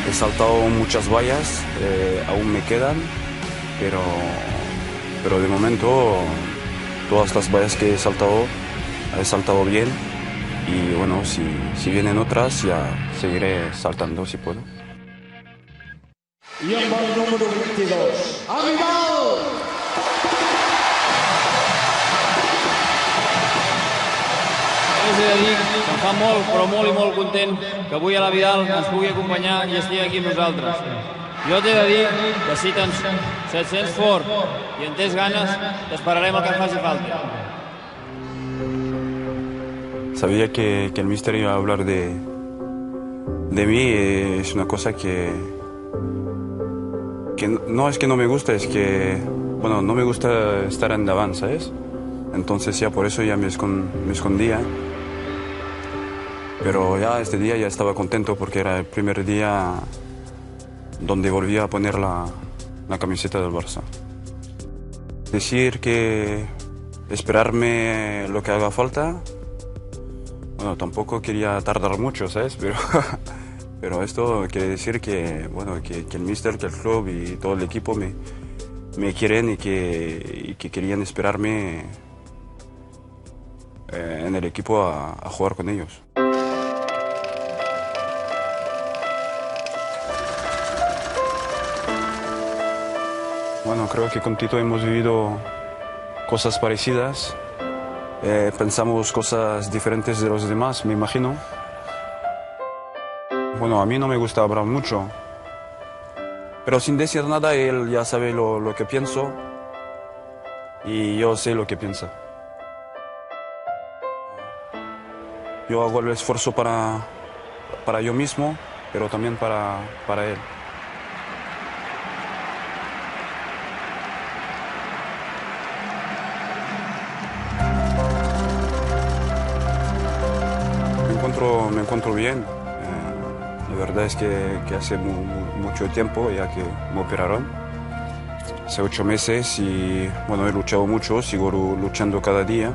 He saltado muchas vallas, aún me quedan, pero, pero de momento todas las vallas que he saltado bien y bueno, si vienen otras ya seguiré saltando si puedo. I amb el número 22, Vidal! Us he de dir que em fa molt, però molt i molt content que avui a la Vidal ens pugui acompanyar i estigui aquí amb nosaltres. Jo t'he de dir que si tens 700 fort i en tens ganes, t'esperarem el que et faci falta. Sabía que el míster iba a hablar de mí, es una cosa que no es que no me gusta, es que, bueno, no me gusta estar en Davant, ¿sabes? Entonces ya por eso ya me escondía. Pero ya este día ya estaba contento porque era el primer día donde volví a poner la camiseta del Barça. Decir que esperarme lo que haga falta, bueno, tampoco quería tardar mucho, ¿sabes? Pero esto quiere decir que, bueno, que el míster, que el club y todo el equipo me quieren y que querían esperarme en el equipo a jugar con ellos. Bueno, creo que con Tito hemos vivido cosas parecidas, pensamos cosas diferentes de los demás, me imagino. Bueno, a mí no me gusta hablar mucho, pero sin decir nada él ya sabe lo que pienso y yo sé lo que piensa. Yo hago el esfuerzo para yo mismo, pero también para él. Me encuentro bien. La verdad es que hace mucho tiempo ya que me operaron. Hace 8 meses y bueno, he luchado mucho, sigo luchando cada día.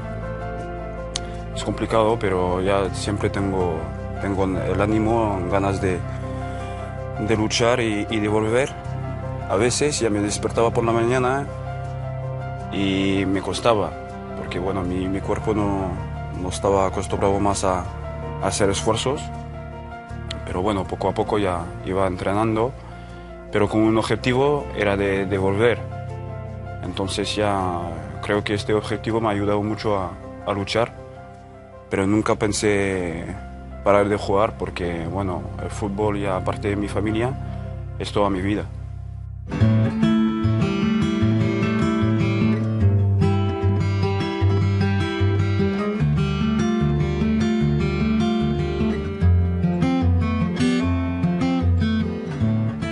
Es complicado, pero ya siempre tengo el ánimo, ganas de luchar y de volver. A veces ya me despertaba por la mañana y me costaba, porque bueno, mi cuerpo no estaba acostumbrado más a hacer esfuerzos, pero bueno, poco a poco ya iba entrenando, pero con un objetivo era de volver. Entonces ya creo que este objetivo me ha ayudado mucho a luchar, pero nunca pensé parar de jugar porque bueno, el fútbol ya aparte de mi familia es toda mi vida.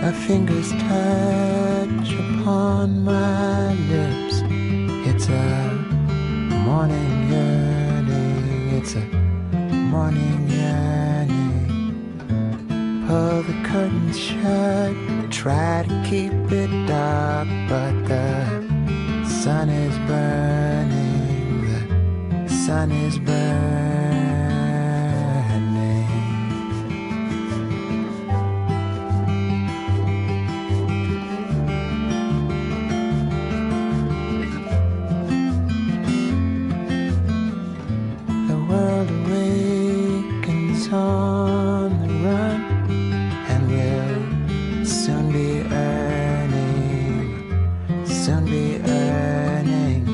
My fingers touch upon my lips. It's a morning yearning. It's a morning yearning. Pull the curtains shut. Try to keep it dark, but the sun is burning. The sun is burning. On the run, and we'll soon be earning,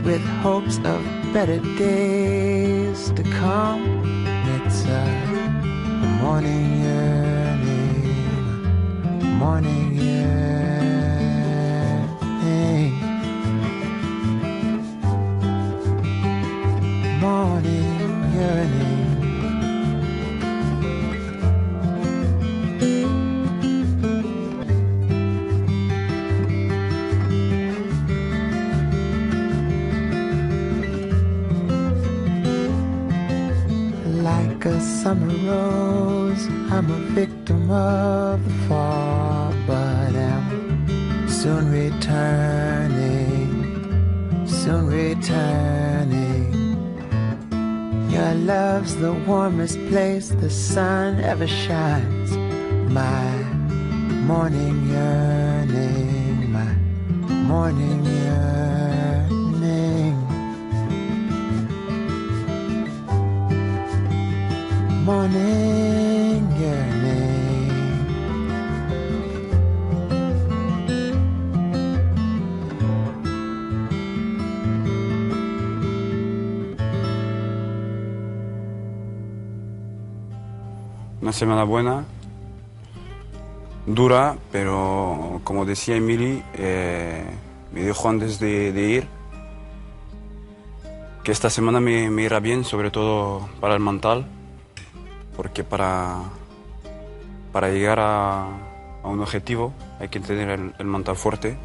with hopes of better days to come. It's a morning yearning, morning yearning, morning yearning. Like a summer rose, I'm a victim of the fall, but am soon returning, soon returning. Your love's the warmest place the sun ever shines. my morning yearning, my morning yearning, morning yearning. Una semana buena, dura, pero como decía Emily, me dijo antes de ir que esta semana me irá bien, sobre todo para el mental, porque para llegar a un objetivo hay que tener el mental fuerte.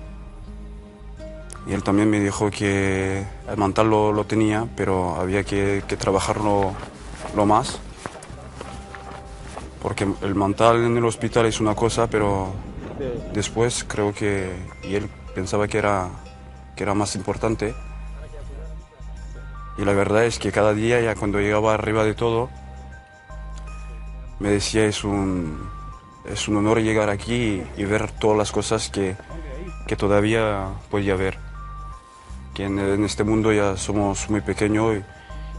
Y él también me dijo que el mental lo tenía, pero había que trabajarlo lo más. Porque el mental en el hospital es una cosa, pero después creo que, y él pensaba que era más importante. Y la verdad es que cada día, ya cuando llegaba arriba de todo, me decía, es un honor llegar aquí y ver todas las cosas que todavía podía ver. Que en este mundo ya somos muy pequeños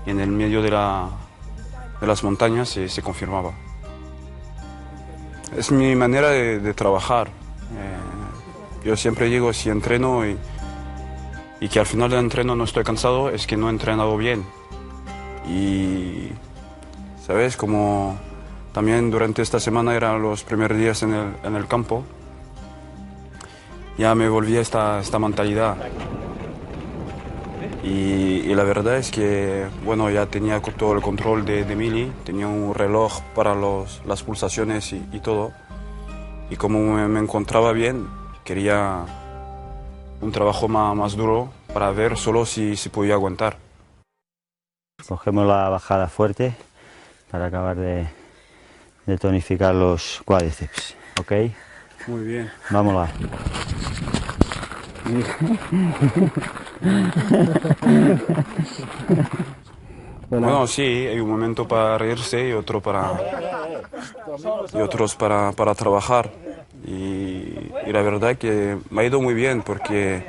y en el medio de las montañas se confirmaba. Es mi manera de trabajar. Yo siempre digo, si entreno y que al final del entreno no estoy cansado, es que no he entrenado bien. Y, ¿sabes? Como también durante esta semana eran los primeros días en el campo, ya me volví a esta mentalidad. Y la verdad es que, bueno, ya tenía todo el control de Emily, tenía un reloj para las pulsaciones y todo. Y como me encontraba bien, quería un trabajo más duro para ver solo si podía aguantar. Cogemos la bajada fuerte para acabar de tonificar los cuádriceps, ¿ok? Muy bien. Vámonos. Bueno, sí, hay un momento para reírse y otros para trabajar. Y la verdad que me ha ido muy bien porque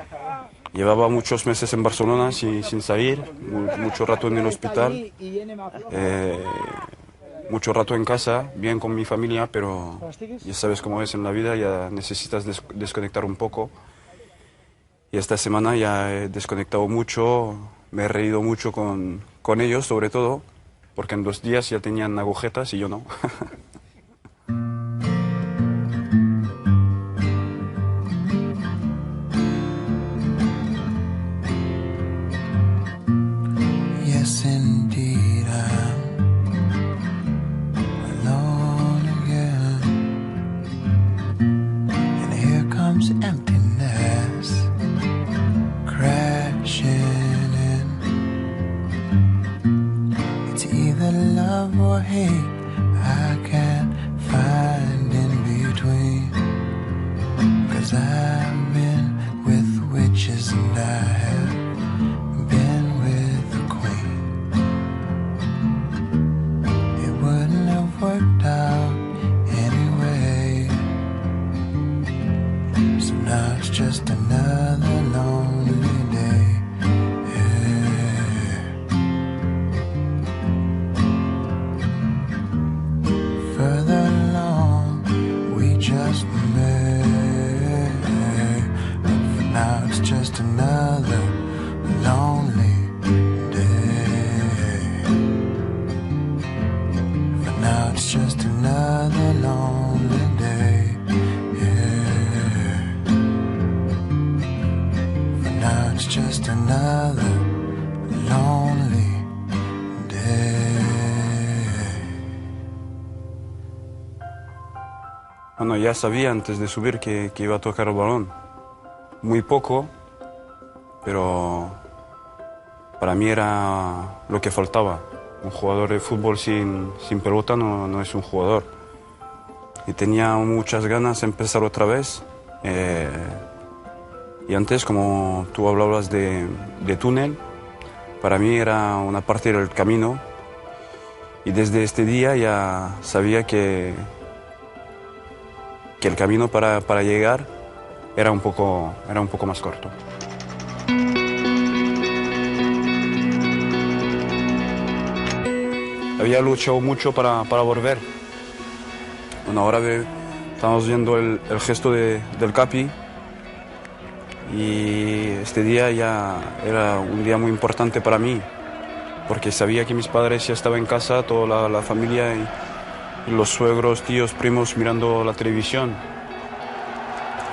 llevaba muchos meses en Barcelona sin salir, mucho rato en el hospital, mucho rato en casa, bien con mi familia, pero ya sabes cómo es en la vida, ya necesitas desconectar un poco. Y esta semana ya he desconectado mucho, me he reído mucho con ellos sobre todo, porque en 2 días ya tenían agujetas y yo no. Yes, indeed, I'm alone again, and here comes emptiness crashing in. It's either love or hate, I can't find in between, 'cause I've been with witches and I have been with the queen. It wouldn't have worked out anyway, so now it's just another lonely day. Yeah. Further along we just met, but for now it's just another lonely day. For now it's just another lonely day. Yeah. For now it's just another lonely day. Bueno, ya sabía antes de subir que iba a tocar el balón. Muy poco, pero para mí era lo que faltaba. Un jugador de fútbol sin pelota no es un jugador. Y tenía muchas ganas de empezar otra vez. Y antes, como tú hablabas de túnel, para mí era una parte del camino. Y desde este día ya sabía que el camino para llegar era un poco más corto. Había luchado mucho para volver. Bueno, ahora estamos viendo el gesto del Capi y este día ya era un día muy importante para mí porque sabía que mis padres ya estaban en casa, toda la familia y los suegros, tíos, primos mirando la televisión.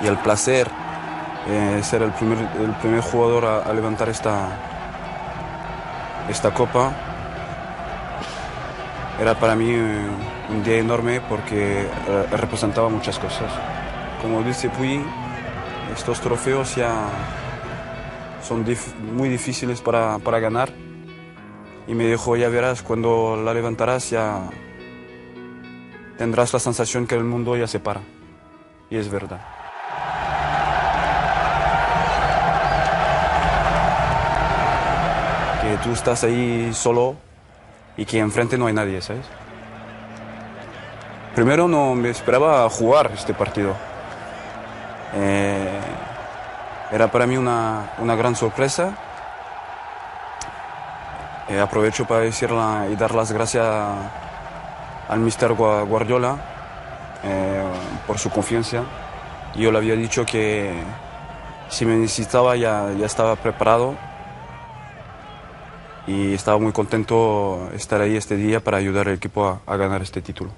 Y el placer ser el primer jugador a levantar esta copa era para mí un día enorme porque representaba muchas cosas. Como dice Puy, estos trofeos ya son muy difíciles para ganar y me dijo, ya verás, cuando la levantarás ya tendrás la sensación que el mundo ya se para. Y es verdad. Que tú estás ahí solo y que enfrente no hay nadie, ¿sabes? Primero no me esperaba jugar este partido. Era para mí una gran sorpresa. Aprovecho para decirla y dar las gracias al Mr. Guardiola por su confianza. Yo le había dicho que si me necesitaba ya estaba preparado y estaba muy contento de estar ahí este día para ayudar al equipo a ganar este título.